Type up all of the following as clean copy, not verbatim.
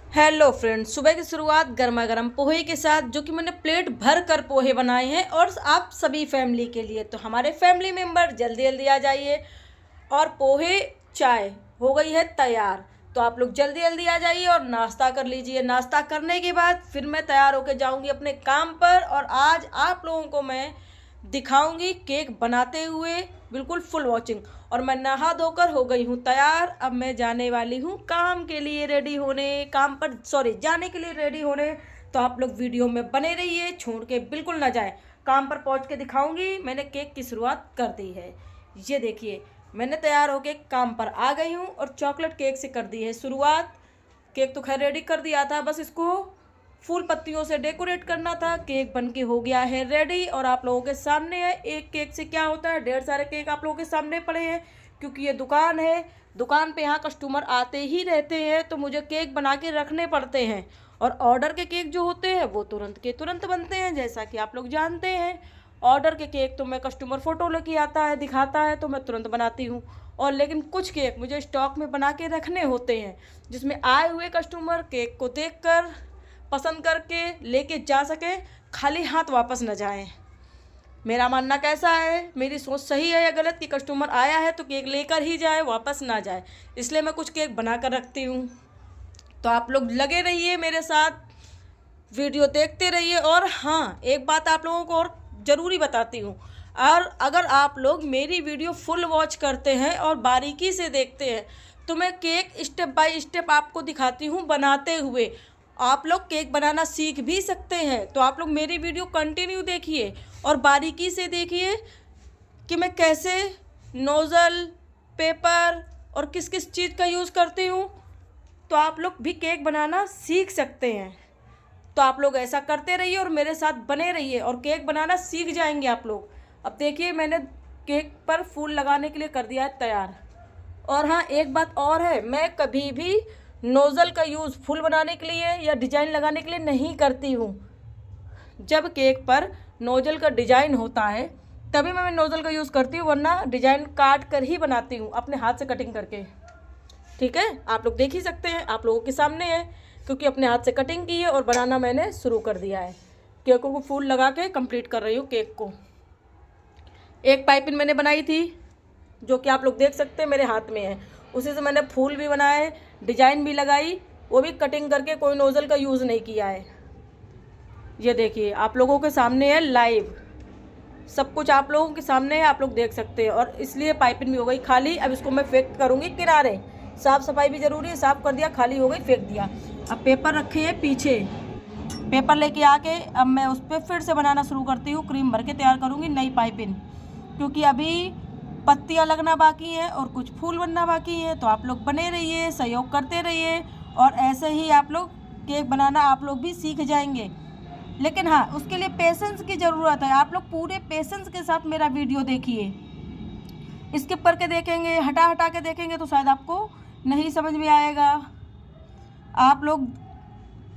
Hello friends, सुबह की शुरुआत गर्मा गर्म पोहे के साथ, जो कि मैंने प्लेट भर कर पोहे बनाए हैं और आप सभी फैमिली के लिए। तो हमारे फैमिली मेम्बर जल्दी जल्दी आ जाइए। और पोहे चाय हो गई है तैयार। तो आप लोग जल्दी जल्दी आ जाइए और नाश्ता कर लीजिए। नाश्ता करने के बाद फिर मैं तैयार होकर जाऊंगी अपने काम पर। और आज आप लोगों को मैं दिखाऊंगी केक बनाते हुए, बिल्कुल फुल वॉचिंग। और मैं नहा धोकर हो गई हूँ तैयार। अब मैं जाने वाली हूँ काम के लिए रेडी होने, काम पर जाने के लिए रेडी होने। तो आप लोग वीडियो में बने रहिए, छोड़ के बिल्कुल ना जाए। काम पर पहुँच के दिखाऊंगी। मैंने केक की शुरुआत कर दी है, ये देखिए। मैंने तैयार होके काम पर आ गई हूँ और चॉकलेट केक से कर दी है शुरुआत। केक तो खैर रेडी कर दिया था, बस इसको फूल पत्तियों से डेकोरेट करना था। केक बनके हो गया है रेडी और आप लोगों के सामने है। एक केक से क्या होता है, ढेर सारे केक आप लोगों के सामने पड़े हैं, क्योंकि ये दुकान है। दुकान पे यहाँ कस्टमर आते ही रहते हैं, तो मुझे केक बना के रखने पड़ते हैं। और ऑर्डर के केक जो होते हैं वो तुरंत के तुरंत बनते हैं, जैसा कि आप लोग जानते हैं। ऑर्डर के केक तो मैं कस्टमर फ़ोटो लेके आता है, दिखाता है, तो मैं तुरंत बनाती हूँ। और लेकिन कुछ केक मुझे स्टॉक में बना के रखने होते हैं, जिसमें आए हुए कस्टमर केक को देखकर पसंद करके लेके जा सके, खाली हाथ वापस न जाएं। मेरा मानना कैसा है, मेरी सोच सही है या गलत कि कस्टमर आया है तो केक लेकर ही जाए, वापस ना जाए। इसलिए मैं कुछ केक बना कर रखती हूँ। तो आप लोग लगे रहिए मेरे साथ, वीडियो देखते रहिए। और हाँ, एक बात आप लोगों को और ज़रूरी बताती हूँ। और अगर आप लोग मेरी वीडियो फुल वॉच करते हैं और बारीकी से देखते हैं, तो मैं केक स्टेप बाय स्टेप आपको दिखाती हूँ बनाते हुए। आप लोग केक बनाना सीख भी सकते हैं। तो आप लोग मेरी वीडियो कंटिन्यू देखिए और बारीकी से देखिए कि मैं कैसे नोज़ल, पेपर और किस किस चीज़ का यूज़ करती हूँ। तो आप लोग भी केक बनाना सीख सकते हैं। तो आप लोग ऐसा करते रहिए और मेरे साथ बने रहिए और केक बनाना सीख जाएंगे आप लोग। अब देखिए, मैंने केक पर फूल लगाने के लिए कर दिया है तैयार। और हाँ, एक बात और है, मैं कभी भी नोज़ल का यूज़ फूल बनाने के लिए या डिज़ाइन लगाने के लिए नहीं करती हूँ। जब केक पर नोज़ल का डिज़ाइन होता है तभी मैं नोज़ल का यूज़ करती हूँ, वरना डिज़ाइन काट कर ही बनाती हूँ अपने हाथ से कटिंग करके। ठीक है, आप लोग देख ही सकते हैं, आप लोगों के सामने है, क्योंकि अपने हाथ से कटिंग की है और बनाना मैंने शुरू कर दिया है। केकों को फूल लगा के कंप्लीट कर रही हूँ केक को। एक पाइपिंग मैंने बनाई थी, जो कि आप लोग देख सकते हैं मेरे हाथ में है। उसी से मैंने फूल भी बनाए, डिजाइन भी लगाई, वो भी कटिंग करके, कोई नोज़ल का यूज़ नहीं किया है। ये देखिए, आप लोगों के सामने है लाइव, सब कुछ आप लोगों के सामने है, आप लोग देख सकते हैं। और इसलिए पाइपिंग भी हो गई खाली। अब इसको मैं फेंक करूँगी किनारे। साफ़ सफाई भी ज़रूरी है, साफ़ कर दिया, खाली हो गई, फेंक दिया। अब पेपर रखे हैं पीछे, पेपर लेके आके अब मैं उस पर फिर से बनाना शुरू करती हूँ। क्रीम भर के तैयार करूँगी नई पाइपिंग, क्योंकि अभी पत्तियाँ लगना बाकी है और कुछ फूल बनना बाकी है। तो आप लोग बने रहिए, सहयोग करते रहिए और ऐसे ही आप लोग केक बनाना आप लोग भी सीख जाएंगे। लेकिन हाँ, उसके लिए पेशेंस की ज़रूरत है। आप लोग पूरे पेशेंस के साथ मेरा वीडियो देखिए। स्किप करके देखेंगे, हटा हटा के देखेंगे तो शायद आपको नहीं समझ में आएगा। आप लोग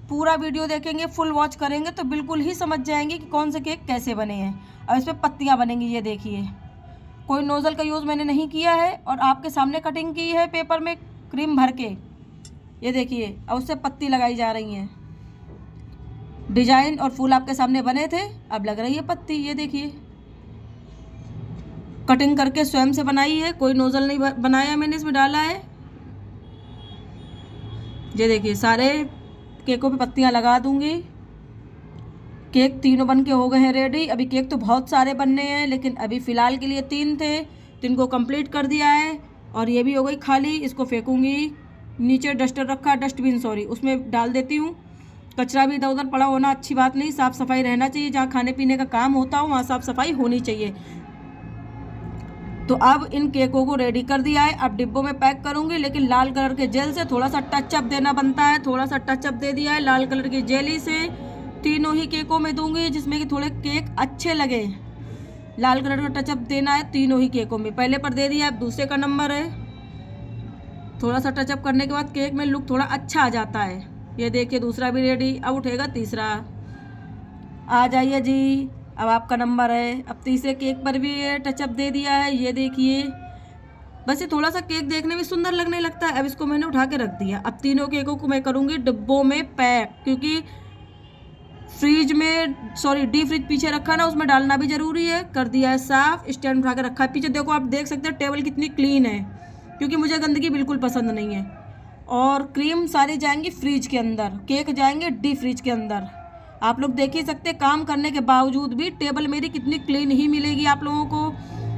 पूरा वीडियो देखेंगे, फुल वॉच करेंगे तो बिल्कुल ही समझ जाएंगे कि कौन से केक कैसे बने हैं। अब इस पर पत्तियाँ बनेंगी, ये देखिए। कोई नोज़ल का यूज़ मैंने नहीं किया है और आपके सामने कटिंग की है पेपर में क्रीम भर के। ये देखिए, अब उससे पत्ती लगाई जा रही हैं। डिजाइन और फूल आपके सामने बने थे, अब लग रही है पत्ती। ये देखिए, कटिंग करके स्वयं से बनाई है, कोई नोज़ल नहीं बनाया मैंने, इसमें डाला है। ये देखिए, सारे केकों पे पत्तियां लगा दूंगी। केक तीनों बन के हो गए हैं रेडी। अभी केक तो बहुत सारे बनने हैं, लेकिन अभी फ़िलहाल के लिए 3 थे, 3 को कंप्लीट कर दिया है। और ये भी हो गई खाली, इसको फेंकूंगी। नीचे डस्टर रखा, डस्टबिन सॉरी, उसमें डाल देती हूँ। कचरा भी इधर उधर पड़ा होना अच्छी बात नहीं, साफ़ सफाई रहना चाहिए। जहाँ खाने पीने का काम होता हो वहाँ साफ़ सफाई होनी चाहिए। तो अब इन केकों को रेडी कर दिया है, अब डिब्बों में पैक करूंगी। लेकिन लाल कलर के जेल से थोड़ा सा टचअप देना बनता है, थोड़ा सा टचअप दे दिया है लाल कलर की जेली से। तीनों ही केकों में दूंगी, जिसमें कि थोड़े केक अच्छे लगे। लाल कलर का टचअप देना है तीनों ही केकों में। पहले पर दे दिया, अब दूसरे का नंबर है। थोड़ा सा टचअप करने के बाद केक में लुक थोड़ा अच्छा आ जाता है। ये देखिए, दूसरा भी रेडी, अब उठेगा तीसरा। आ जाइए जी, अब आपका नंबर है। अब तीसरे केक पर भी टचअप दे दिया है, ये देखिए। बस ये थोड़ा सा केक देखने में सुंदर लगने लगता है। अब इसको मैंने उठा के रख दिया। अब तीनों केकों को मैं करूँगी डिब्बों में पैक, क्योंकि फ्रिज में डीप फ्रिज पीछे रखा ना, उसमें डालना भी ज़रूरी है। कर दिया है साफ, स्टैंड उठा के रखा है। पीछे देखो, आप देख सकते हैं टेबल कितनी क्लीन है, क्योंकि मुझे गंदगी बिल्कुल पसंद नहीं है। और क्रीम सारी जाएंगी फ्रिज के अंदर, केक जाएंगे डीप फ्रिज के अंदर। आप लोग देख ही सकते, काम करने के बावजूद भी टेबल मेरी कितनी क्लीन ही मिलेगी आप लोगों को,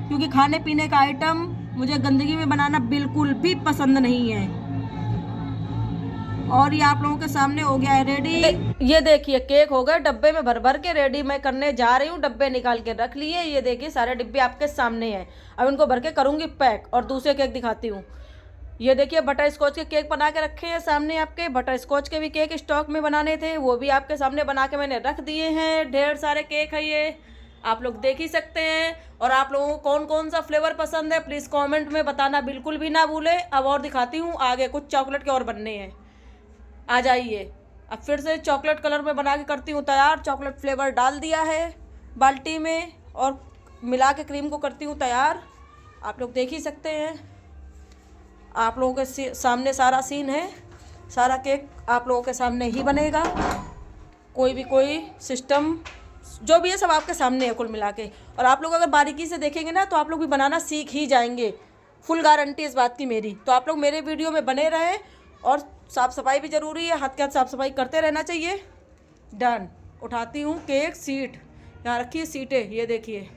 क्योंकि खाने पीने का आइटम मुझे गंदगी में बनाना बिल्कुल भी पसंद नहीं है। और ये आप लोगों के सामने हो गया है रेडी। ये देखिए केक हो गए डब्बे में भर भर के रेडी। मैं करने जा रही हूँ, डब्बे निकाल के रख लिए। ये देखिए सारे डिब्बे आपके सामने हैं। अब इनको भर के करूँगी पैक और दूसरे केक दिखाती हूँ। ये देखिए बटर स्कॉच के केक बना के रखे हैं सामने आपके। बटर स्कॉच के भी केक स्टॉक में बनाने थे, वो भी आपके सामने बना के मैंने रख दिए हैं। ढेर सारे केक है, ये आप लोग देख ही सकते हैं। और आप लोगों को कौन कौन सा फ्लेवर पसंद है प्लीज़ कमेंट में बताना बिल्कुल भी ना भूलें। अब और दिखाती हूँ आगे, कुछ चॉकलेट के और बनने हैं। आ जाइए, अब फिर से चॉकलेट कलर में बना के करती हूँ तैयार। चॉकलेट फ्लेवर डाल दिया है बाल्टी में और मिला के क्रीम को करती हूँ तैयार। आप लोग देख ही सकते हैं, आप लोगों के सामने सारा सीन है। सारा केक आप लोगों के सामने ही बनेगा। कोई सिस्टम जो भी है सब आपके सामने है कुल मिला के। और आप लोग अगर बारीकी से देखेंगे ना तो आप लोग भी बनाना सीख ही जाएंगे, फुल गारंटी इस बात की मेरी। तो आप लोग मेरे वीडियो में बने रहें। और साफ़ सफाई भी ज़रूरी है, हाथ के हाथ साफ़ सफाई करते रहना चाहिए। डन। उठाती हूँ केक सीट, यहाँ रखिए सीटें, ये देखिए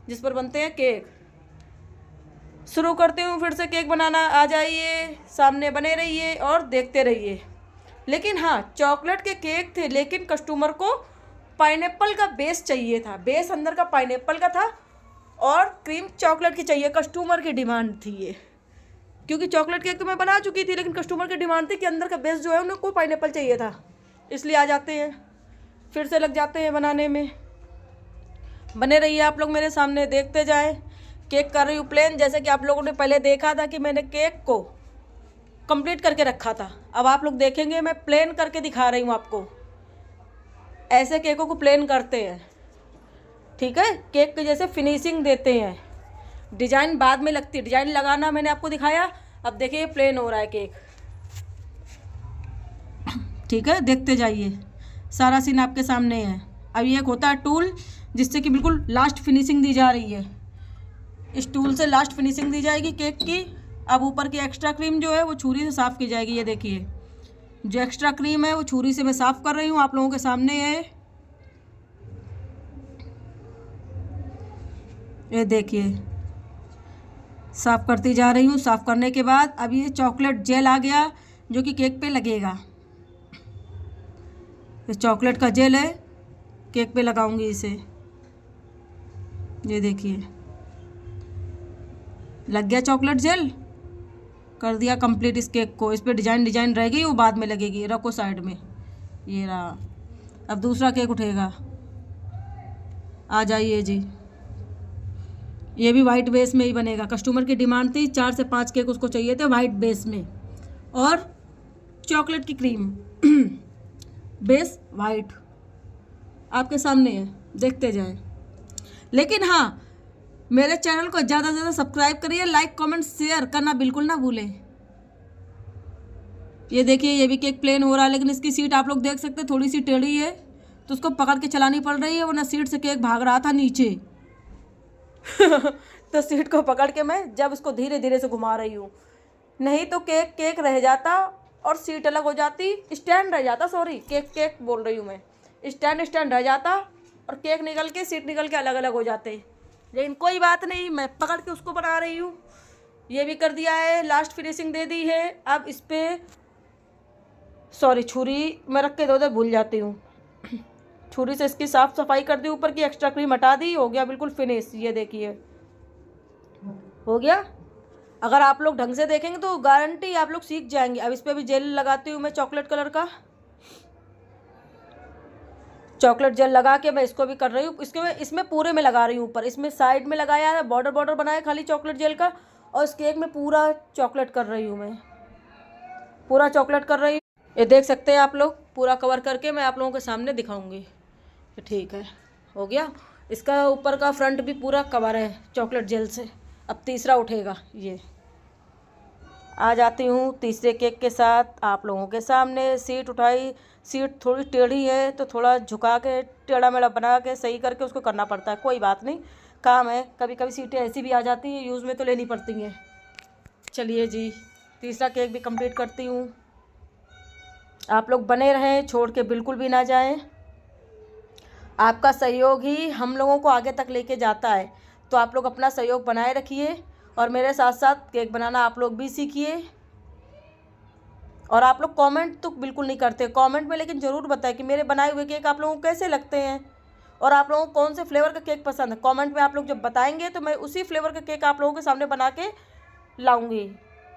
जिस पर बनते हैं केक। शुरू करती हूँ फिर से केक बनाना। आ जाइए, सामने बने रहिए और देखते रहिए। लेकिन हाँ, चॉकलेट के केक थे, लेकिन कस्टमर को पाइनएप्पल का बेस चाहिए था। बेस अंदर का पाइनएप्पल का था और क्रीम चॉकलेट की चाहिए। कस्टमर की डिमांड थी ये, क्योंकि चॉकलेट केक तो मैं बना चुकी थी, लेकिन कस्टमर की डिमांड थी कि अंदर का बेस जो है उन्हें को पाइनएप्पल चाहिए था। इसलिए आ जाते हैं, फिर से लग जाते हैं बनाने में। बने रहिए आप लोग मेरे सामने, देखते जाएं। केक कर रही हूँ प्लेन, जैसे कि आप लोगों ने पहले देखा था कि मैंने केक को कंप्लीट करके रखा था। अब आप लोग देखेंगे मैं प्लेन करके दिखा रही हूँ आपको। ऐसे केकों को प्लेन करते हैं, ठीक है, केक के जैसे फिनिशिंग देते हैं। डिज़ाइन बाद में लगती है, डिज़ाइन लगाना मैंने आपको दिखाया। अब देखिए प्लेन हो रहा है केक, ठीक है, देखते जाइए। सारा सीन आपके सामने है। अब ये एक होता है टूल, जिससे कि बिल्कुल लास्ट फिनिशिंग दी जा रही है। इस टूल से लास्ट फिनिशिंग दी जाएगी केक की। अब ऊपर की एक्स्ट्रा क्रीम जो है वो छुरी से साफ़ की जाएगी। ये देखिए जो एक्स्ट्रा क्रीम है वो छुरी से मैं साफ़ कर रही हूँ, आप लोगों के सामने है। ये देखिए साफ़ करती जा रही हूँ। साफ़ करने के बाद अब ये चॉकलेट जेल आ गया जो कि केक पे लगेगा। ये चॉकलेट का जेल है, केक पे लगाऊंगी इसे। ये देखिए लग गया चॉकलेट जेल, कर दिया कंप्लीट इस केक को। इस पर डिजाइन रह गई, वो बाद में लगेगी, रखो साइड में। ये रहा। अब दूसरा केक उठेगा, आ जाइए जी। ये भी वाइट बेस में ही बनेगा। कस्टमर की डिमांड थी, 4 से 5 केक उसको चाहिए थे वाइट बेस में और चॉकलेट की क्रीम बेस वाइट आपके सामने है, देखते जाएं। लेकिन हाँ, मेरे चैनल को ज़्यादा से ज़्यादा सब्सक्राइब करिए, लाइक कमेंट शेयर करना बिल्कुल ना भूलें। ये देखिए ये भी केक प्लेन हो रहा है, लेकिन इसकी सीट आप लोग देख सकते हैं थोड़ी सी टेढ़ी है, तो उसको पकड़ के चलानी पड़ रही है, वरना सीट से केक भाग रहा था नीचे। तो सीट को पकड़ के मैं जब इसको धीरे धीरे से घुमा रही हूँ, नहीं तो केक रह जाता और सीट अलग हो जाती, स्टैंड रह जाता। सॉरी, केक बोल रही हूँ मैं, स्टैंड रह जाता और केक निकल के सीट निकल के अलग अलग हो जाते। लेकिन कोई बात नहीं, मैं पकड़ के उसको बना रही हूँ। ये भी कर दिया है, लास्ट फिनिशिंग दे दी है। अब इस पर सॉरी छुरी मैं रख के उधर भूल जाती हूँ। छुरी से इसकी साफ़ सफाई कर दी, ऊपर की एक्स्ट्रा क्रीम हटा दी, हो गया बिल्कुल फिनिश। ये देखिए हो गया। अगर आप लोग ढंग से देखेंगे तो गारंटी आप लोग सीख जाएंगे। अब इस पर भी जेल लगाती हूँ मैं चॉकलेट कलर का। चॉकलेट जेल लगा के मैं इसको भी कर रही हूँ। इसमें पूरे में लगा रही हूँ ऊपर, इसमें साइड में लगाया है, बॉर्डर बनाया खाली चॉकलेट जेल का। और इस केक में पूरा चॉकलेट कर रही हूँ मैं, पूरा चॉकलेट कर रही हूँ। ये देख सकते हैं आप लोग, पूरा कवर करके मैं आप लोगों के सामने दिखाऊंगी। ठीक है, हो गया। इसका ऊपर का फ्रंट भी पूरा कवर है चॉकलेट जेल से। अब तीसरा उठेगा, ये आ जाती हूँ तीसरे केक के साथ आप लोगों के सामने। सीट उठाई, सीट थोड़ी टेढ़ी है तो थोड़ा झुका के टेढ़ा मेढ़ा बना के सही करके उसको करना पड़ता है, कोई बात नहीं, काम है। कभी कभी सीटें ऐसी भी आ जाती हैं, यूज़ में तो लेनी पड़ती हैं। चलिए जी, तीसरा केक भी कंप्लीट करती हूँ। आप लोग बने रहें, छोड़ के बिल्कुल भी ना जाएं। आपका सहयोग ही हम लोगों को आगे तक लेके जाता है, तो आप लोग अपना सहयोग बनाए रखिए और मेरे साथ साथ केक बनाना आप लोग भी सीखिए। और आप लोग कमेंट तो बिल्कुल नहीं करते, कमेंट में लेकिन ज़रूर बताएं कि मेरे बनाए हुए केक आप लोगों को कैसे लगते हैं और आप लोगों को कौन से फ्लेवर का केक पसंद है। कमेंट में आप लोग जब बताएंगे तो मैं उसी फ्लेवर का केक आप लोगों के सामने बना के लाऊंगी,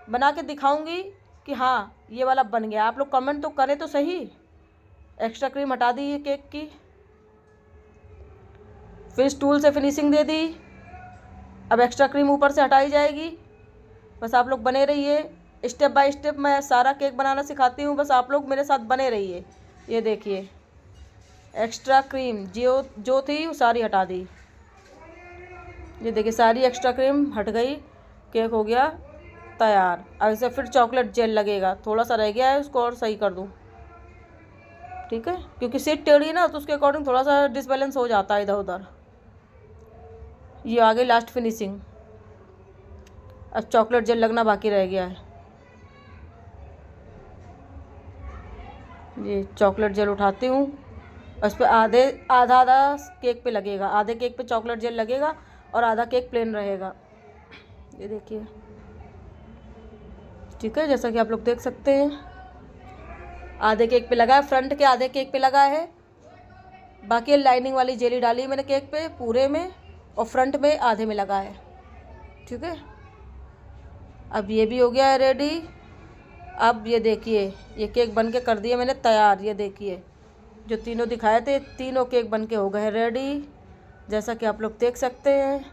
बना के दिखाऊंगी कि हाँ ये वाला बन गया। आप लोग कमेंट तो करें तो सही। एक्स्ट्रा क्रीम हटा दी है केक की, फिर स्टूल से फिनिशिंग दे दी। अब एक्स्ट्रा क्रीम ऊपर से हटाई जाएगी। बस आप लोग बने रहिए, स्टेप बाय स्टेप मैं सारा केक बनाना सिखाती हूँ, बस आप लोग मेरे साथ बने रहिए। ये देखिए एक्स्ट्रा क्रीम जो थी वो सारी हटा दी। ये देखिए सारी एक्स्ट्रा क्रीम हट गई, केक हो गया तैयार। अब इसे फिर चॉकलेट जेल लगेगा, थोड़ा सा रह गया है, उसको और सही कर दूँ, ठीक है, क्योंकि सीट टेढ़ी ना तो उसके अकॉर्डिंग थोड़ा सा डिसबैलेंस हो जाता है इधर उधर। ये आ गई लास्ट फिनिशिंग। अब चॉकलेट जेल लगना बाकी रह गया है। ये चॉकलेट जेल उठाती हूँ, उस पर आधा केक पे लगेगा, आधे केक पे चॉकलेट जेल लगेगा और आधा केक प्लेन रहेगा। ये देखिए, ठीक है, जैसा कि आप लोग देख सकते हैं आधे केक पे लगा है, फ्रंट के आधे केक पे लगा है, बाकी लाइनिंग वाली जेली डाली मैंने केक पे पूरे में और फ्रंट में आधे में लगा है, ठीक है। अब ये भी हो गया है रेडी। अब ये देखिए ये केक बन के कर दिए मैंने तैयार। ये देखिए जो तीनों दिखाए थे, तीनों केक बन के हो गए रेडी, जैसा कि आप लोग देख सकते हैं।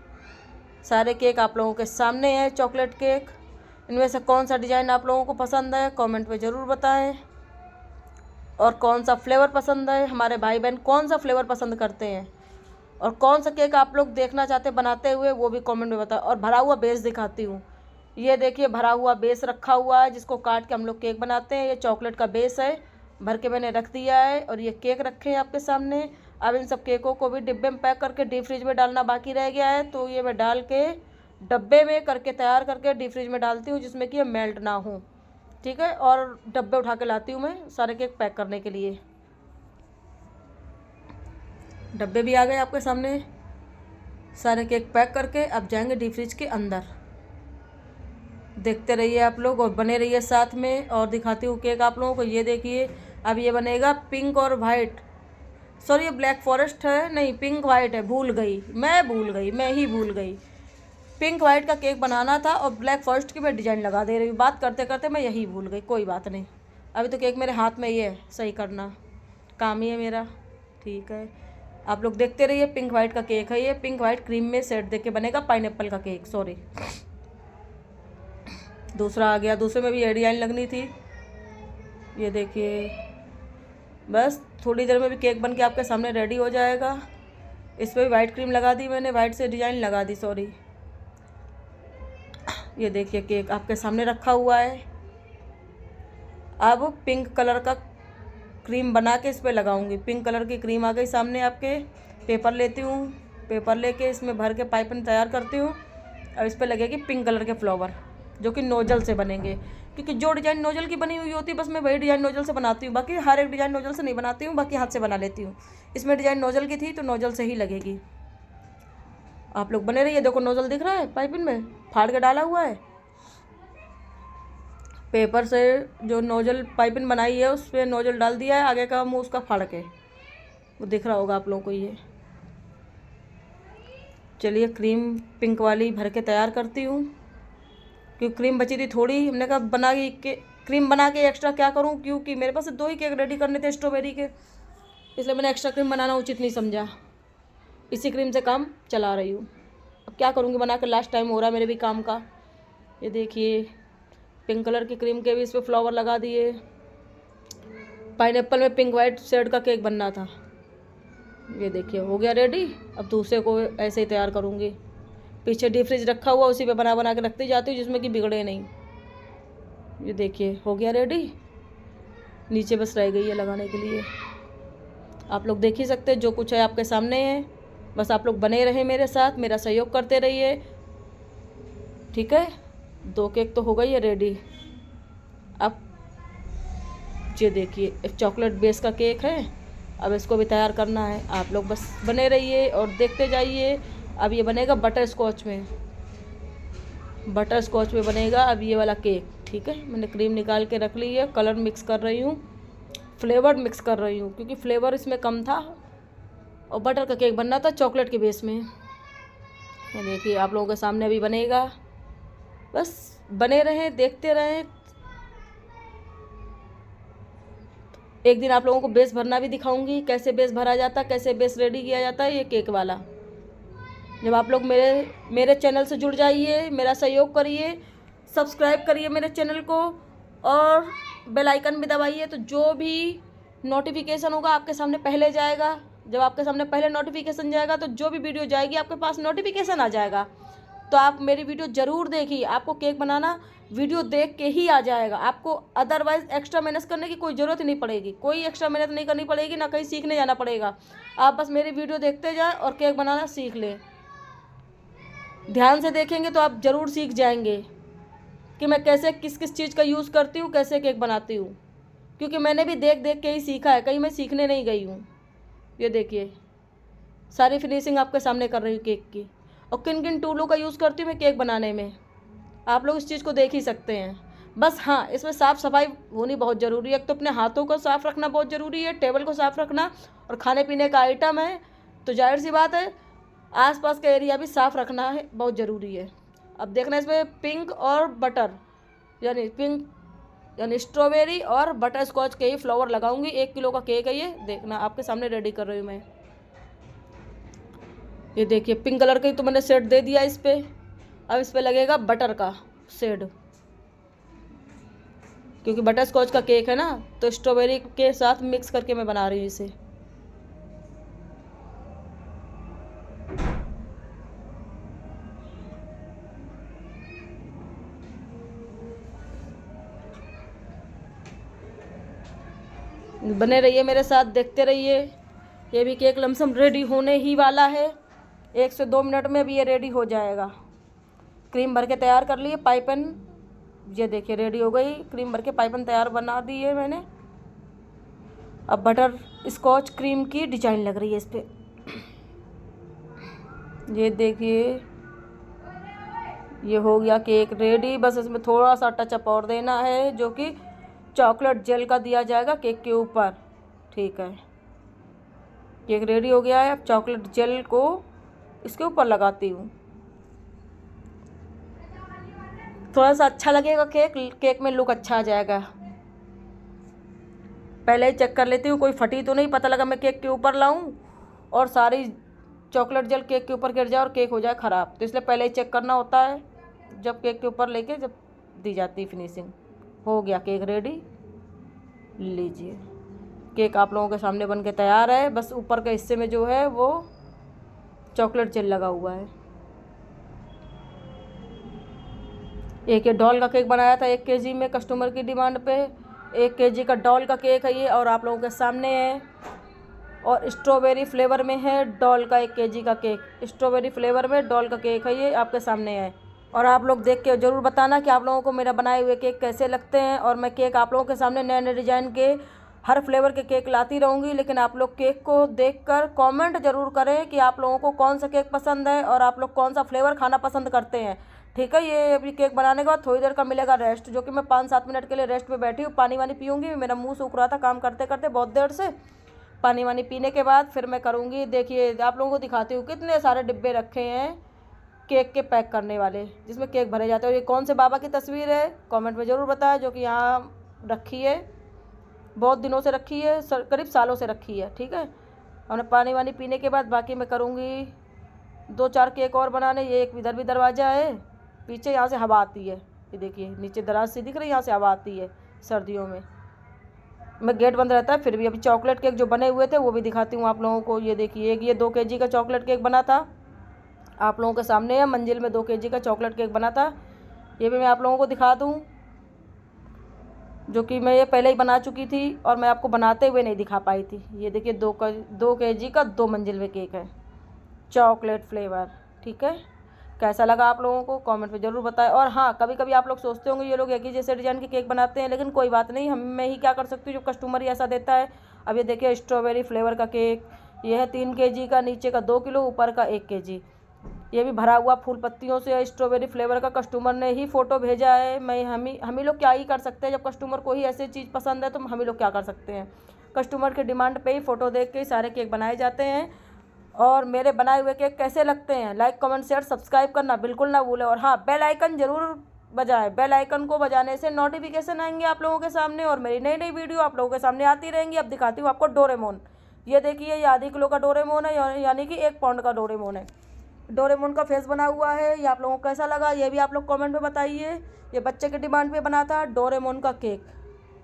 सारे केक आप लोगों के सामने हैं, चॉकलेट केक। इनमें से कौन सा डिज़ाइन आप लोगों को पसंद है कमेंट में ज़रूर बताएं, और कौन सा फ्लेवर पसंद है, हमारे भाई बहन कौन सा फ्लेवर पसंद करते हैं, और कौन सा केक आप लोग देखना चाहते हैं बनाते हुए वो भी कमेंट में बताएं। और भरा हुआ बेस दिखाती हूँ। ये देखिए भरा हुआ बेस रखा हुआ है, जिसको काट के हम लोग केक बनाते हैं। ये चॉकलेट का बेस है, भर के मैंने रख दिया है, और ये केक रखे हैं आपके सामने। अब इन सब केकों को भी डिब्बे में पैक करके डीप फ्रिज में डालना बाकी रह गया है, तो ये मैं डाल के डब्बे में करके तैयार करके डीप फ्रिज में डालती हूँ, जिसमें कि ये मेल्ट ना हो, ठीक है। और डब्बे उठा के लाती हूँ मैं सारे केक पैक करने के लिए। डब्बे भी आ गए आपके सामने, सारे केक पैक करके अब जाएंगे डीप फ्रिज के अंदर। देखते रहिए आप लोग और बने रहिए साथ में, और दिखाती हूँ केक आप लोगों को। ये देखिए अब ये बनेगा पिंक और वाइट, सॉरी ये ब्लैक फॉरेस्ट है, नहीं पिंक वाइट है, मैं ही भूल गई। पिंक वाइट का केक बनाना था और ब्लैक फॉरेस्ट की मैं डिज़ाइन लगा दे रही हूँ, बात करते करते मैं यही भूल गई, कोई बात नहीं। अभी तो केक मेरे हाथ में ही है, सही करना काम ही है मेरा, ठीक है। आप लोग देखते रहिए, पिंक वाइट का केक है ये, पिंक वाइट क्रीम में सेट दे के बनेगा, पाइनएप्पल का केक, सॉरी। दूसरा आ गया, दूसरे में भी ये डिज़ाइन लगनी थी। ये देखिए बस थोड़ी देर में भी केक बन के आपके सामने रेडी हो जाएगा। इस पर भी वाइट क्रीम लगा दी मैंने, वाइट से डिज़ाइन लगा दी, सॉरी। ये देखिए केक आपके सामने रखा हुआ है। अब पिंक कलर का क्रीम बना के इस पर लगाऊंगी। पिंक कलर की क्रीम आ गई सामने आपके। पेपर लेती हूँ, पेपर लेके इसमें भर के पाइपिंग तैयार करती हूँ। अब इस पर लगेगी पिंक कलर के फ्लावर, जो कि नोजल से बनेंगे, क्योंकि जो डिज़ाइन नोजल की बनी हुई होती है बस मैं वही डिज़ाइन नोजल से बनाती हूँ। बाकी हर एक डिज़ाइन नोजल से नहीं बनाती हूँ, बाकी हाथ से बना लेती हूँ। इसमें डिज़ाइन नोजल की थी तो नोजल से ही लगेगी। आप लोग बने रहिए। देखो नोजल दिख रहा है पाइपिंग में, फाड़ के डाला हुआ है। पेपर से जो नोजल पाइपिंग बनाई है उस पर नोजल डाल दिया है, आगे का मुँह उसका फाड़ के, वो दिख रहा होगा आप लोगों को ये। चलिए क्रीम पिंक वाली भर के तैयार करती हूँ, क्योंकि क्रीम बची थी थोड़ी, हमने कहा बना के क्रीम बना के एक्स्ट्रा क्या करूँ, क्योंकि मेरे पास 2 ही केक रेडी करने थे स्ट्रॉबेरी के, इसलिए मैंने एक्स्ट्रा क्रीम बनाना उचित नहीं समझा। इसी क्रीम से काम चला रही हूँ। अब क्या करूँगी, बना कर लास्ट टाइम हो रहा है मेरे भी काम का। ये देखिए पिंक कलर की क्रीम के भी इस पर फ्लावर लगा दिए। पाइनएप्पल में पिंक वाइट शेड का केक बनना था। ये देखिए हो गया रेडी। अब दूसरे को ऐसे ही तैयार करूँगी। पीछे डीप फ्रिज रखा हुआ, उसी पे बना के रखती जाती हूँ, जिसमें कि बिगड़े नहीं। ये देखिए हो गया रेडी, नीचे बस रह गई है लगाने के लिए। आप लोग देख ही सकते हैं, जो कुछ है आपके सामने है। बस आप लोग बने रहे मेरे साथ, मेरा सहयोग करते रहिए, ठीक है। 2 केक तो हो गई है रेडी। अब ये देखिए एक चॉकलेट बेस का केक है, अब इसको भी तैयार करना है। आप लोग बस बने रहिए और देखते जाइए। अब ये बनेगा बटर स्कॉच में, बटर स्कॉच में बनेगा अब ये वाला केक, ठीक है। मैंने क्रीम निकाल के रख ली है, कलर मिक्स कर रही हूँ, फ्लेवर मिक्स कर रही हूँ क्योंकि फ्लेवर इसमें कम था और बटर का केक बनना था चॉकलेट के बेस में। ये देखिए आप लोगों के सामने अभी बनेगा, बस बने रहें, देखते रहें। एक दिन आप लोगों को बेस भरना भी दिखाऊंगी, कैसे बेस भरा जाता है, कैसे बेस रेडी किया जाता है ये केक वाला। जब आप लोग मेरे चैनल से जुड़ जाइए, मेरा सहयोग करिए, सब्सक्राइब करिए मेरे चैनल को और बेल आइकन भी दबाइए, तो जो भी नोटिफिकेशन होगा आपके सामने पहले जाएगा। जब आपके सामने पहले नोटिफिकेशन जाएगा तो जो भी वीडियो जाएगी आपके पास नोटिफिकेशन आ जाएगा। तो आप मेरी वीडियो ज़रूर देखिए, आपको केक बनाना वीडियो देख के ही आ जाएगा। आपको अदरवाइज़ एक्स्ट्रा मेहनत करने की कोई ज़रूरत नहीं पड़ेगी, कोई एक्स्ट्रा मेहनत नहीं करनी पड़ेगी, ना कहीं सीखने जाना पड़ेगा। आप बस मेरी वीडियो देखते जाएं और केक बनाना सीख लें। ध्यान से देखेंगे तो आप ज़रूर सीख जाएंगे कि मैं कैसे किस किस चीज़ का यूज़ करती हूँ, कैसे केक बनाती हूँ, क्योंकि मैंने भी देख देख के ही सीखा है, कहीं मैं सीखने नहीं गई हूँ। ये देखिए सारी फिनिशिंग आपके सामने कर रही हूँ केक की, और किन किन टूलों का यूज़ करती हूँ मैं केक बनाने में, आप लोग इस चीज़ को देख ही सकते हैं। बस हाँ, इसमें साफ़ सफाई होनी बहुत ज़रूरी है। एक तो अपने हाथों को साफ़ रखना बहुत ज़रूरी है, टेबल को साफ़ रखना, और खाने पीने का आइटम है तो जाहिर सी बात है आसपास का एरिया भी साफ़ रखना है, बहुत ज़रूरी है। अब देखना इसमें पिंक और बटर यानी स्ट्रॉबेरी और बटर स्कॉच के ही फ्लावर लगाऊंगी। 1 किलो का केक है ये, देखना आपके सामने रेडी कर रही हूँ मैं। ये देखिए पिंक कलर का ही तो मैंने शेड दे दिया इस पर। अब इस पर लगेगा बटर का शेड, क्योंकि बटर स्कॉच का केक है ना, तो स्ट्रॉबेरी के साथ मिक्स करके मैं बना रही हूँ इसे। बने रहिए मेरे साथ, देखते रहिए। ये भी केक लमसम रेडी होने ही वाला है, 1 से 2 मिनट में भी ये रेडी हो जाएगा। क्रीम भर के तैयार कर लिए, पाइपन ये देखिए रेडी हो गई, क्रीम भर के पाइपन तैयार बना दी है मैंने। अब बटर स्कॉच क्रीम की डिजाइन लग रही है इस पर, ये देखिए ये हो गया केक रेडी। बस इसमें थोड़ा सा टचअप और देना है, जो कि चॉकलेट जेल का दिया जाएगा केक के ऊपर, ठीक है। केक रेडी हो गया है, अब चॉकलेट जेल को इसके ऊपर लगाती हूँ। थोड़ा सा अच्छा लगेगा केक में लुक अच्छा आ जाएगा। पहले ही चेक कर लेती हूँ कोई फटी तो नहीं, पता लगा मैं केक के ऊपर लाऊं और सारी चॉकलेट जेल केक के ऊपर गिर जाए और केक हो जाए ख़राब, तो इसलिए पहले ही चेक करना होता है जब केक के ऊपर लेके जब दी जाती है फिनिशिंग। हो गया केक रेडी, लीजिए केक आप लोगों के सामने बन के तैयार है। बस ऊपर के हिस्से में जो है वो चॉकलेट जेल लगा हुआ है। एक ये डॉल का केक बनाया था 1 केजी में कस्टमर की डिमांड पे, 1 केजी का डॉल का केक है ये, और आप लोगों के सामने है। और स्ट्रॉबेरी फ्लेवर में है डॉल का 1 केजी का केक, स्ट्रॉबेरी फ्लेवर में डॉल का केक है ये, आपके सामने है। और आप लोग देख के ज़रूर बताना कि आप लोगों को मेरा बनाए हुए केक कैसे लगते हैं। और मैं केक आप लोगों के सामने नए नए डिज़ाइन के हर फ्लेवर के केक लाती रहूँगी, लेकिन आप लोग केक को देखकर कमेंट ज़रूर करें कि आप लोगों को कौन सा केक पसंद है और आप लोग कौन सा फ्लेवर खाना पसंद करते हैं, ठीक है। ये अभी केक बनाने के बाद थोड़ी देर का मिलेगा रेस्ट, जो कि मैं 5-7 मिनट के लिए रेस्ट पे बैठी हूँ। पानी वानी पीऊँगी, मेरा मुँह सूख रहा था काम करते करते बहुत देर से। पानी वानी पीने के बाद फिर मैं करूँगी। देखिए आप लोगों को दिखाती हूँ कितने सारे डिब्बे रखे हैं केक के पैक करने वाले, जिसमें केक भरे जाते हैं। और ये कौन से बाबा की तस्वीर है कमेंट में ज़रूर बताएं, जो कि यहाँ रखी है, बहुत दिनों से रखी है, करीब सालों से रखी है, ठीक है। और पानी वानी पीने के बाद बाकी मैं करूँगी 2-4 केक और बनाने। ये एक इधर भी दरवाज़ा है पीछे, यहाँ से हवा आती है, ये देखिए नीचे दराज सी दिख रही है, यहाँ से हवा आती है सर्दियों में गेट बंद रहता है फिर भी। अभी चॉकलेट केक जो बने हुए थे वो भी दिखाती हूँ आप लोगों को। ये देखिए एक ये 2 केजी का चॉकलेट केक बना था, आप लोगों के सामने है। मंजिल में 2 केजी का चॉकलेट केक बना था, ये भी मैं आप लोगों को दिखा दूँ। जो कि मैं ये पहले ही बना चुकी थी और मैं आपको बनाते हुए नहीं दिखा पाई थी। ये देखिए 2 kg का 2 मंजिल में केक है, चॉकलेट फ्लेवर। ठीक है, कैसा लगा आप लोगों को कमेंट में ज़रूर बताएं। और हाँ, कभी कभी आप लोग सोचते होंगे ये लोग एक ही जैसे डिज़ाइन के केक बनाते हैं, लेकिन कोई बात नहीं, मैं ही क्या कर सकती हूँ, जो कस्टमर ही ऐसा देता है। अब ये देखिए स्ट्रॉबेरी फ्लेवर का केक, ये है 3 kg का, नीचे का 2 किलो, ऊपर का 1 kg। ये भी भरा हुआ फूल पत्तियों से स्ट्रॉबेरी फ्लेवर का, कस्टमर ने ही फ़ोटो भेजा है। हम ही लोग क्या ही कर सकते हैं, जब कस्टमर को ही ऐसी चीज़ पसंद है तो हम ही लोग क्या कर सकते हैं। कस्टमर के डिमांड पे ही फ़ोटो देख के सारे केक बनाए जाते हैं। और मेरे बनाए हुए केक कैसे लगते हैं, लाइक कमेंट शेयर सब्सक्राइब करना बिल्कुल ना भूलें। और हाँ, बेल आइकन ज़रूर बजाएं। बेल आइकन को बजाने से नोटिफिकेशन आएंगे आप लोगों के सामने और मेरी नई नई वीडियो आप लोगों के सामने आती रहेंगी। अब दिखाती हूँ आपको डोरेमोन। ये देखिए, ये आधी किलो का डोरेमोन है, यानी कि 1 पाउंड का डोरेमोन है। डोरेमोन का फेस बना हुआ है। ये आप लोगों को कैसा लगा ये भी आप लोग कमेंट में बताइए। ये बच्चे के डिमांड पे बना था डोरेमोन का केक।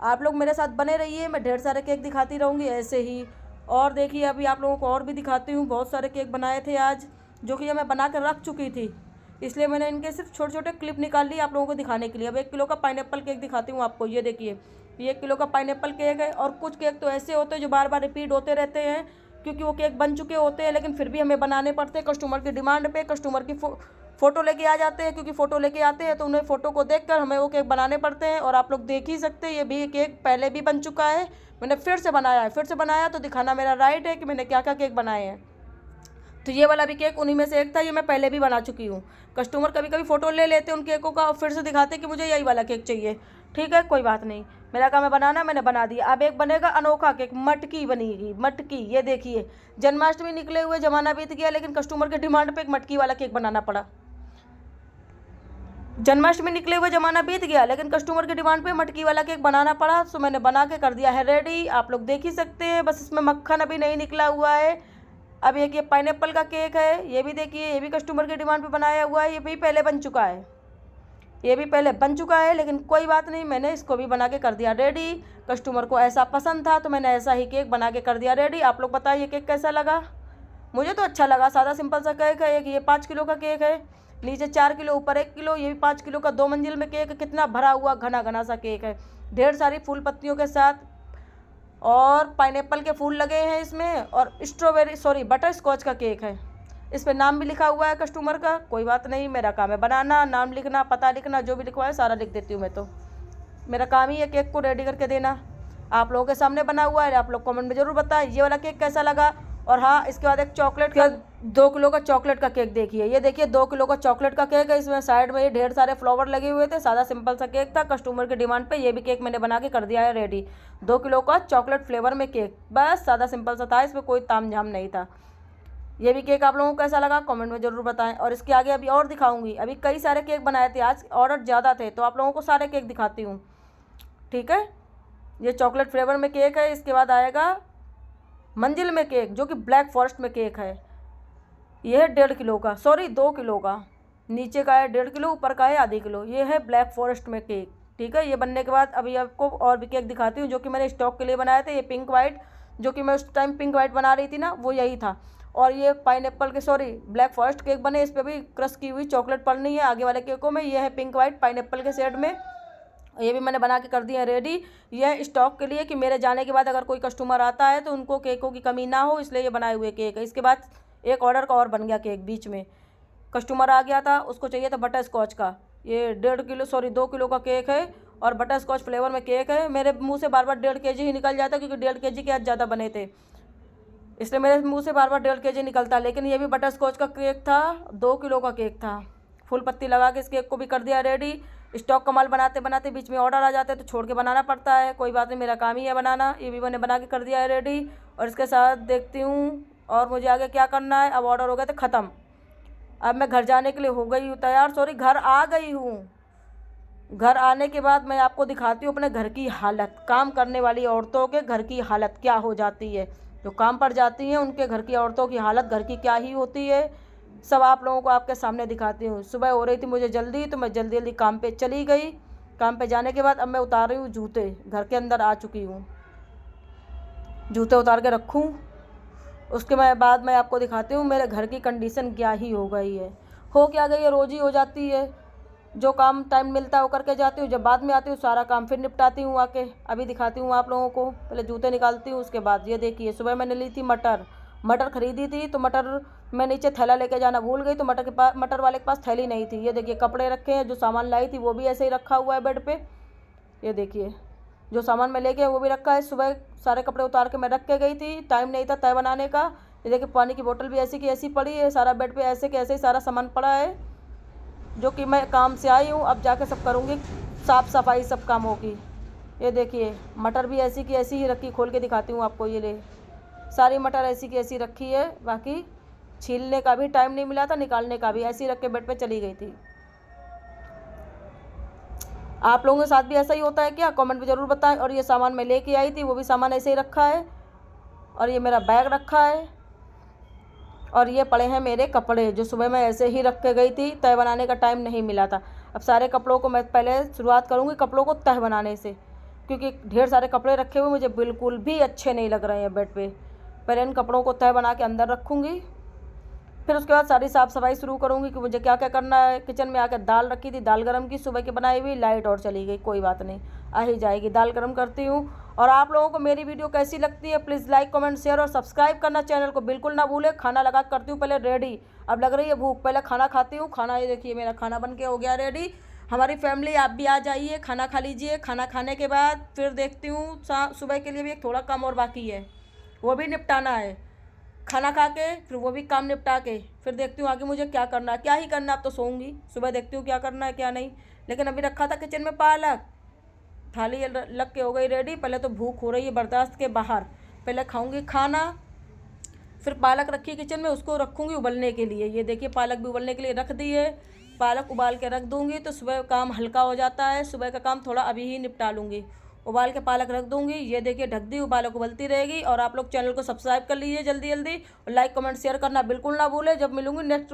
आप लोग मेरे साथ बने रहिए, मैं ढेर सारे केक दिखाती रहूँगी ऐसे ही। और देखिए, अभी आप लोगों को और भी दिखाती हूँ। बहुत सारे केक बनाए थे आज, जो कि ये मैं बना कर रख चुकी थी, इसलिए मैंने इनके सिर्फ छोटे छोटे क्लिप निकाल ली आप लोगों को दिखाने के लिए। अब 1 किलो का पाइनएप्पल केक दिखाती हूँ आपको। ये देखिए, ये 1 किलो का पाइनएप्पल केक है। और कुछ केक तो ऐसे होते हैं जो बार बार रिपीट होते रहते हैं, क्योंकि वो केक बन चुके होते हैं, लेकिन फिर भी हमें बनाने पड़ते हैं कस्टमर की डिमांड पे। कस्टमर की फ़ोटो लेके आ जाते हैं, क्योंकि फ़ोटो लेके आते हैं तो उन्हें फ़ोटो को देखकर हमें वो केक बनाने पड़ते हैं। और आप लोग देख ही सकते हैं, ये भी केक पहले भी बन चुका है, मैंने फिर से बनाया है। फिर से बनाया तो दिखाना मेरा राइट है कि मैंने क्या क्या केक बनाए हैं। तो ये वाला भी केक उन्हीं में से एक था, ये मैं पहले भी बना चुकी हूँ। कस्टमर कभी कभी फ़ोटो ले लेते हैं उन केकों का और फिर से दिखाते कि मुझे यही वाला केक चाहिए। ठीक है, कोई बात नहीं, मेरा काम है बनाना, मैंने बना दिया। अब एक बनेगा अनोखा केक, मटकी बनेगी, मटकी। ये देखिए, जन्माष्टमी निकले हुए ज़माना बीत गया, लेकिन कस्टमर के डिमांड पर एक मटकी वाला केक बनाना पड़ा। जन्माष्टमी निकले हुए ज़माना बीत गया, लेकिन कस्टमर की डिमांड पे मटकी वाला केक बनाना पड़ा, तो मैंने बना के कर दिया है रेडी। आप लोग देख ही सकते हैं, बस इसमें मक्खन अभी नहीं निकला हुआ है। अब एक ये पाइनएप्पल का केक है, ये भी देखिए, ये भी कस्टमर की डिमांड पे बनाया हुआ है। ये भी पहले बन चुका है, ये भी पहले बन चुका है, लेकिन कोई बात नहीं, मैंने इसको भी बना के कर दिया रेडी। कस्टमर को ऐसा पसंद था तो मैंने ऐसा ही केक बना के कर दिया रेडी। आप लोग बताइए केक कैसा लगा। मुझे तो अच्छा लगा, सादा सिंपल सा केक है। एक ये 5 किलो का केक है, नीचे 4 किलो, ऊपर 1 किलो। ये भी 5 किलो का 2 मंजिल में केक है। कितना भरा हुआ घना घना सा केक है, ढेर सारी फूल पत्तियों के साथ, और पाइनएप्पल के फूल लगे हैं इसमें। और बटर स्कॉच का केक है, इस पर नाम भी लिखा हुआ है कस्टमर का। कोई बात नहीं, मेरा काम है बनाना, नाम लिखना, पता लिखना, जो भी लिखवा है सारा लिख देती हूँ मैं तो। मेरा काम ही है केक को रेडी करके देना। आप लोगों के सामने बना हुआ है, आप लोग कमेंट में ज़रूर बताएं ये वाला केक कैसा लगा। और हाँ, इसके बाद एक चॉकलेट का 2 किलो का चॉकलेट का केक देखिए। ये देखिए 2 किलो का चॉकलेट का केक है, इसमें साइड में ये ढेर सारे फ्लावर लगे हुए थे। सादा सिंपल सा केक था, कस्टमर के डिमांड पे ये भी केक मैंने बना के कर दिया है रेडी। 2 किलो का चॉकलेट फ्लेवर में केक, बस सादा सिंपल सा था, इसमें कोई तामझाम नहीं था। ये भी केक आप लोगों को कैसा लगा कमेंट में ज़रूर बताएं। और इसके आगे अभी और दिखाऊंगी, अभी कई सारे केक बनाए थे, आज ऑर्डर ज़्यादा थे तो आप लोगों को सारे केक दिखाती हूँ। ठीक है, ये चॉकलेट फ्लेवर में केक है। इसके बाद आएगा मंजिल में केक, जो कि ब्लैक फॉरेस्ट में केक है। ये है 1.5 किलो का, 2 किलो का। नीचे का है 1.5 किलो, ऊपर का है आधी किलो। ये है ब्लैक फॉरेस्ट में केक। ठीक है, ये बनने के बाद अभी आपको और भी केक दिखाती हूँ, जो कि मैंने स्टॉक के लिए बनाए थे। ये पिंक वाइट, जो कि मैं उस टाइम पिंक वाइट बना रही थी ना, वो यही था। और ये पाइनएप्पल के ब्लैक फॉरेस्ट केक बने, इस पर भी क्रश की हुई चॉकलेट पड़नी है आगे वाले केकों में। ये है पिंक वाइट पाइनएप्पल के शेड में, ये भी मैंने बना के कर दिया है रेडी। ये स्टॉक के लिए कि मेरे जाने के बाद अगर कोई कस्टमर आता है तो उनको केकों की कमी ना हो, इसलिए ये बनाए हुए केक है। इसके बाद एक ऑर्डर का और बन गया केक, बीच में कस्टमर आ गया था, उसको चाहिए था बटर स्कॉच का। ये 2 किलो का केक है और बटर स्कॉच फ्लेवर में केक है। मेरे मुँह से बार बार 1.5 kg ही निकल जाता, क्योंकि 1.5 kg के आज ज़्यादा बने थे, इसलिए मेरे मुँह से बार बार 1.5 kg निकलता। लेकिन ये भी बटर स्कॉच का केक था, 2 किलो का केक था। फूल पत्ती लगा के इस केक को भी कर दिया रेडी। स्टॉक का माल बनाते बनाते बीच में ऑर्डर आ जाते हैं तो छोड़ के बनाना पड़ता है, कोई बात नहीं, मेरा काम ही है बनाना। ये भी मैंने बना के कर दिया है रेडी। और इसके साथ देखती हूँ और मुझे आगे क्या करना है। अब ऑर्डर हो गए थे ख़त्म, अब मैं घर जाने के लिए हो गई हूँ तैयार, घर आ गई हूँ। घर आने के बाद मैं आपको दिखाती हूँ अपने घर की हालत, काम करने वाली औरतों के घर की हालत क्या हो जाती है। जो काम पर जाती हैं उनके घर की औरतों की हालत घर की क्या ही होती है, सब आप लोगों को आपके सामने दिखाती हूँ। सुबह हो रही थी मुझे जल्दी, तो मैं जल्दी जल्दी काम पे चली गई। काम पे जाने के बाद अब मैं उतार रही हूँ जूते, घर के अंदर आ चुकी हूँ। जूते उतार के रखूँ, उसके बाद मैं आपको दिखाती हूँ मेरे घर की कंडीशन क्या ही हो गई है। हो क्या गई है, रोज़ ही हो जाती है। जो काम टाइम मिलता है वो करके जाती हूँ, जब बाद में आती हूँ सारा काम फिर निपटाती हूँ आके। अभी दिखाती हूँ आप लोगों को, पहले जूते निकालती हूँ। उसके बाद ये देखिए, सुबह मैंने ली थी मटर खरीदी थी, तो मटर मैं नीचे थैला लेके जाना भूल गई, तो मटर वाले के पास थैली नहीं थी। ये देखिए कपड़े रखे हैं, जो सामान लाई थी वो भी ऐसे ही रखा हुआ है बेड पे। ये देखिए जो सामान मैं लेके वो भी रखा है। सुबह सारे कपड़े उतार के मैं रख के गई थी, टाइम नहीं था तय बनाने का। ये देखिए पानी की बोतल भी ऐसी की ऐसी पड़ी है, सारा बेड पे ऐसे के ऐसे ही सारा सामान पड़ा है, जो कि मैं काम से आई हूँ। अब जाके सब करूँगी, साफ़ सफाई सब काम होगी। ये देखिए मटर भी ऐसी की ऐसी ही रखी, खोल के दिखाती हूँ आपको। ये ले सारी मटर ऐसी की ऐसी रखी है, बाकी छीलने का भी टाइम नहीं मिला था, निकालने का भी। ऐसे ही रख के बेड पे चली गई थी। आप लोगों के साथ भी ऐसा ही होता है क्या? कमेंट में ज़रूर बताएं। और ये सामान मैं लेके आई थी, वो भी सामान ऐसे ही रखा है। और ये मेरा बैग रखा है, और ये पड़े हैं मेरे कपड़े, जो सुबह मैं ऐसे ही रख के गई थी, तह बनाने का टाइम नहीं मिला था। अब सारे कपड़ों को मैं पहले शुरुआत करूँगी कपड़ों को तह बनाने से, क्योंकि ढेर सारे कपड़े रखे हुए मुझे बिल्कुल भी अच्छे नहीं लग रहे हैं बेड पे। पहले इन कपड़ों को तह बना के अंदर रखूँगी, फिर उसके बाद सारी साफ़ सफाई शुरू करूँगी कि मुझे क्या क्या करना है। किचन में आकर दाल रखी थी, दाल गरम की सुबह की बनाई हुई, लाइट और चली गई, कोई बात नहीं, आ ही जाएगी। दाल गरम करती हूँ। और आप लोगों को मेरी वीडियो कैसी लगती है प्लीज़ लाइक कमेंट शेयर और सब्सक्राइब करना चैनल को बिल्कुल ना भूलें। खाना लगा करती हूँ पहले रेडी, अब लग रही है भूख, पहले खाना खाती हूँ। खाना ये देखिए मेरा खाना बन के हो गया रेडी। हमारी फैमिली आप भी आ जाइए, खाना खा लीजिए। खाना खाने के बाद फिर देखती हूँ सुबह के लिए भी एक थोड़ा काम और बाकी है, वो भी निपटाना है। खाना खा के फिर वो भी काम निपटा के फिर देखती हूँ आगे मुझे क्या करना है। क्या ही करना, अब तो सोऊंगी, सुबह देखती हूँ क्या करना है क्या नहीं। लेकिन अभी रखा था किचन में पालक, थाली लग के हो गई रेडी। पहले तो भूख हो रही है बर्दाश्त के बाहर, पहले खाऊंगी खाना, फिर पालक रखी किचन में, उसको रखूँगी उबलने के लिए। ये देखिए पालक भी उबलने के लिए रख दी है, पालक उबाल के रख दूँगी तो सुबह काम हल्का हो जाता है। सुबह का काम थोड़ा अभी ही निपटा लूँगी, उबाल के पालक रख दूँगी। ये देखिए ढक दी, पालक उबलती रहेगी। और आप लोग चैनल को सब्सक्राइब कर लीजिए जल्दी जल्दी, और लाइक कमेंट शेयर करना बिल्कुल ना भूलें। जब मिलूँगी नेक्स्ट